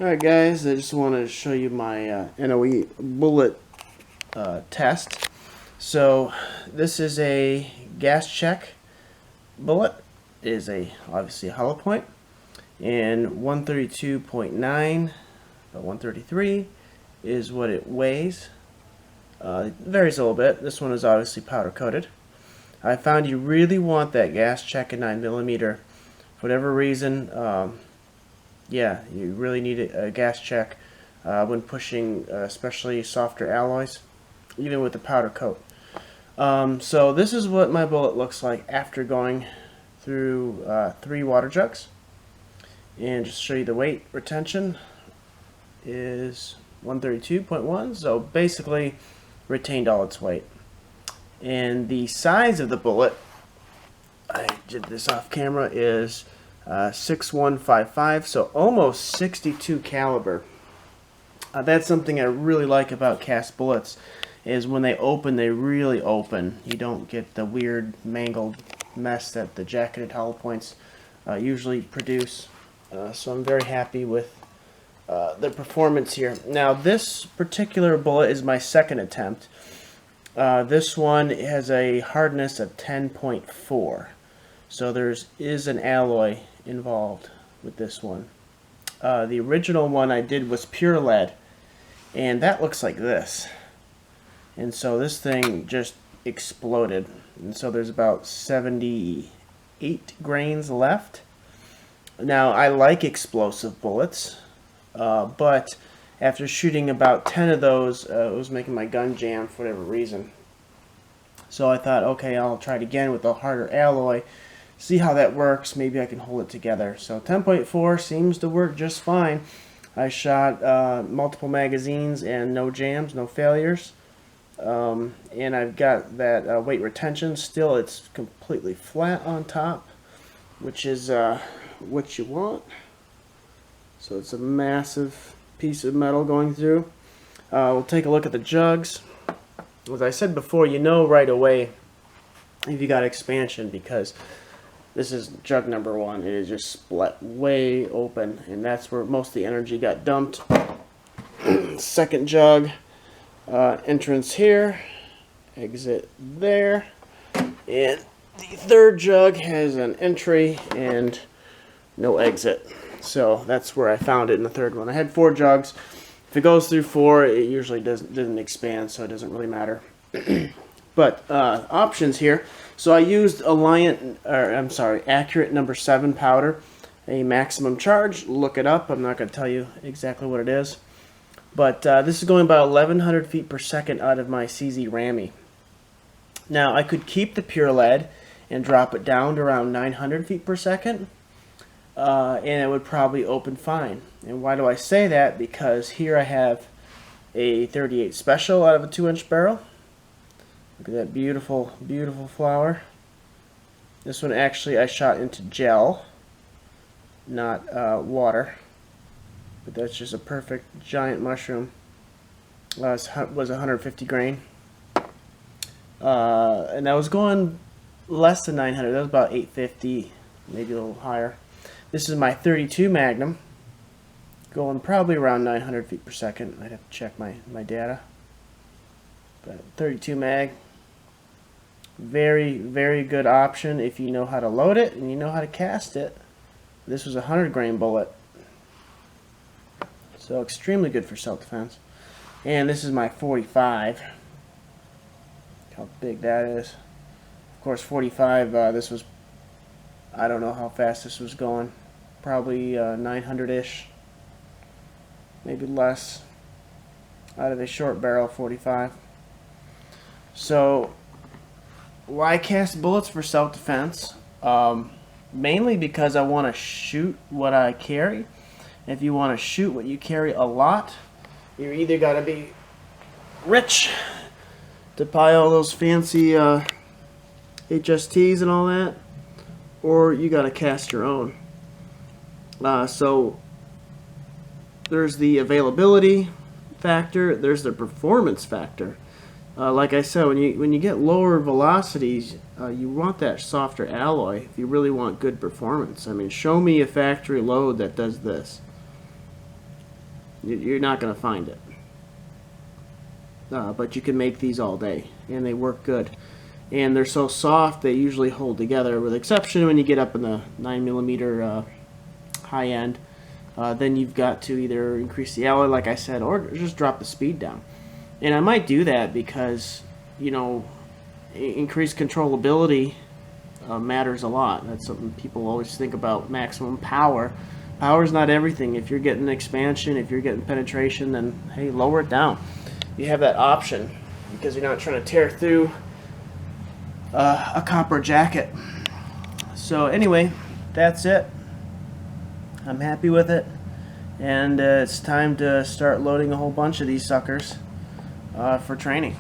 Alright guys, I just want to show you my NOE Bullet test. So this is a gas check bullet. It is obviously a hollow point, and 132.9, about 133 is what it weighs. It varies a little bit. This one is obviously powder coated. I found you really want that gas check at 9mm. For whatever reason, yeah, you really need a gas check when pushing especially softer alloys, even with the powder coat. So this is what my bullet looks like after going through 3 water jugs. And just to show you the weight retention is 132.1, so basically retained all its weight. And the size of the bullet, I did this off camera, is 6155, so almost 62 caliber. That's something I really like about cast bullets, is when they open, they really open. You don't get the weird mangled mess that the jacketed hollow points usually produce. So I'm very happy with the performance here. Now this particular bullet is my second attempt. This one has a hardness of 10.4. So there is an alloy involved with this one. The original one I did was pure lead, and that looks like this. And so this thing just exploded. And so there's about 78 grains left. Now I like explosive bullets, but after shooting about 10 of those, it was making my gun jam for whatever reason. So I thought, okay, I'll try it again with a harder alloy, see how that works. Maybe I can hold it together. So 10.4 seems to work just fine. I shot multiple magazines and no jams, no failures. And I've got that weight retention. Still, it's completely flat on top, which is what you want. So it's a massive piece of metal going through. We'll take a look at the jugs. As I said before, you know right away if you got expansion, because this is jug number 1. It is just split way open, and that's where most of the energy got dumped. Second jug, entrance here, exit there, and the third jug has an entry and no exit. So that's where I found it in the third one. I had 4 jugs. If it goes through 4, it usually doesn't expand, so it doesn't really matter. But options here. So I used Accurate number 7 powder, a maximum charge. Look it up. I'm not going to tell you exactly what it is. But this is going about 1100 feet per second out of my CZ Rammy. Now I could keep the pure lead and drop it down to around 900 feet per second. And it would probably open fine. And why do I say that? Because here I have a 38 special out of a 2-inch barrel. Look at that beautiful, beautiful flower. This one actually I shot into gel, not water. But that's just a perfect giant mushroom. Was 150 grain. And I was going less than 900. That was about 850, maybe a little higher. This is my 32 Magnum, going probably around 900 feet per second. I'd have to check my data. But 32 mag, very, very good option if you know how to load it and you know how to cast it. This was a 100 grain bullet, so extremely good for self-defense. And this is my 45. Look how big that is. Of course, 45. This was, I don't know how fast this was going. Probably 900-ish, maybe less, out of a short barrel 45. So why cast bullets for self-defense? Mainly because I want to shoot what I carry. If you want to shoot what you carry a lot, you either got to be rich to buy all those fancy HSTs and all that, or you got to cast your own. So there's the availability factor, there's the performance factor. Like I said, when you get lower velocities, you want that softer alloy if you really want good performance. I mean, show me a factory load that does this. You're not going to find it. But you can make these all day, and they work good. And they're so soft, they usually hold together, with exception when you get up in the 9mm high end. Then you've got to either increase the alloy, like I said, or just drop the speed down. And I might do that because, you know, increased controllability matters a lot. That's something people always think about, maximum power. Power is not everything. If you're getting expansion, if you're getting penetration, then hey, lower it down. You have that option because you're not trying to tear through a copper jacket. So anyway, that's it. I'm happy with it, and it's time to start loading a whole bunch of these suckers for training.